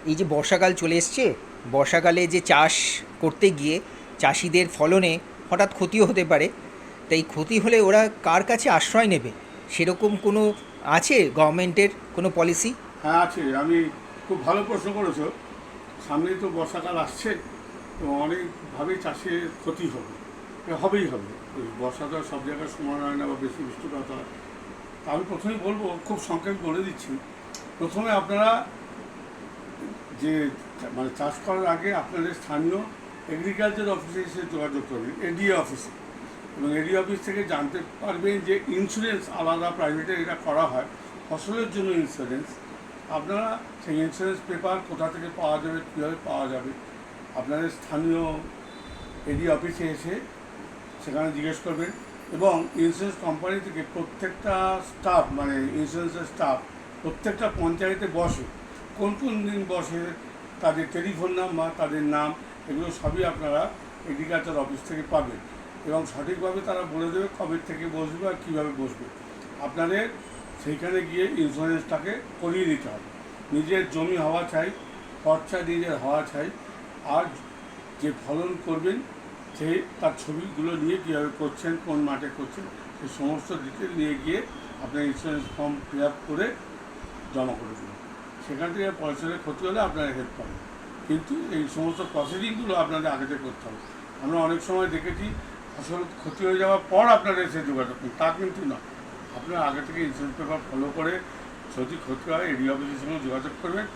এই যে বর্ষাকাল চলে এসছে, বর্ষাকালে যে চাষ করতে গিয়ে চাষিদের ফলনে হঠাৎ ক্ষতিও হতে পারে। তাই ক্ষতি হলে ওরা কার কাছে আশ্রয় নেবে, সেরকম কোনো আছে গভর্নমেন্টের কোনো পলিসি? হ্যাঁ আছে। আমি খুব ভালো প্রশ্ন করেছো। সামনেই তো বর্ষাকাল আসছে, তো অনেকভাবেই চাষের ক্ষতি হবে, হবেই হবে। ওই বর্ষা তো আর সব জায়গায় সমান হয় না বা বেশি বৃষ্টিপাত হয়। তা আমি প্রথমেই বলবো, খুব সংক্ষেপে বলে দিচ্ছি। প্রথমে আপনারা যে মানে চাষ করার আগে আপনাদের স্থানীয় এগ্রিকালচার অফিসে এসে যোগাযোগ করবেন, এডিএ অফিসে। এবং এডিএ অফিস থেকে জানতে পারবেন যে ইন্স্যুরেন্স আলাদা প্রাইভেটে এটা করা হয়, ফসলের জন্য ইন্স্যুরেন্স। আপনারা সেই ইন্স্যুরেন্স পেপার কোথা থেকে পাওয়া যাবে, কীভাবে পাওয়া যাবে, আপনাদের স্থানীয় এডিএ অফিসে এসে সেখানে জিজ্ঞেস করবেন। এবং ইন্স্যুরেন্স কোম্পানি থেকে প্রত্যেকটা স্টাফ, মানে ইন্স্যুরেন্সের স্টাফ প্রত্যেকটা পঞ্চায়েতে বসে। কোন কোন দিন বসে, তাদের টেলিফোন নাম্বার, তাদের নাম, এগুলো সবই আপনারা এগ্রিকালচার অফিস থেকে পাবেন। এবং সঠিকভাবে তারা বলে দেবে কবে থেকে বসবে আর কীভাবে বসবে। আপনাদের সেইখানে গিয়ে ইন্স্যুরেন্সটাকে করিয়ে দিতে হবে। নিজের জমি হওয়া চাই, খরচা নিজের হওয়া চাই, আর যে ফলন করবেন সেই তার ছবিগুলো নিয়ে কীভাবে করছেন, কোন মাঠে করছেন, সেই সমস্ত ডিটেল নিয়ে গিয়ে আপনার ইন্স্যুরেন্স ফর্ম ফিল আপ করে জমা করে দেবেন। সেখান থেকে পয়সার ক্ষতি হলে আপনারা হেল্প পাবেন। কিন্তু এই সমস্ত প্রসিডিংগুলো আপনাদের আগে থেকে করতে হবে। আমরা অনেক সময় দেখেছি ফসল ক্ষতি হয়ে যাওয়ার পর আপনারা এসে যোগাযোগ করুন, তা কিন্তু না। আপনারা আগে থেকে ইন্স্যুরেন্স পেপার ফলো করে যদি ক্ষতি হয় এডি অফিসের সঙ্গে যোগাযোগ করবেন,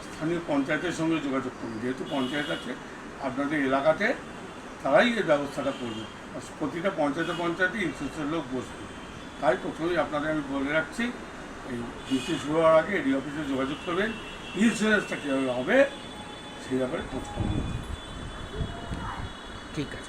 স্থানীয় পঞ্চায়েতের সঙ্গে যোগাযোগ করবেন। যেহেতু পঞ্চায়েত আছে আপনাদের এলাকাতে, তারাই এই ব্যবস্থাটা করবে। আর প্রতিটা পঞ্চায়েতে ইন্স্যুরেন্সের লোক বসবে। তাই প্রথমেই আপনাদের আমি বলে রাখছি, এই বৃষ্টি শুরু হওয়ার আগে এডি অফিসে যোগাযোগ করবেন, ইন্স্যুরেন্সটা কীভাবে হবে সেই ব্যাপারে খোঁজ খবর নেবেন। ঠিক আছে।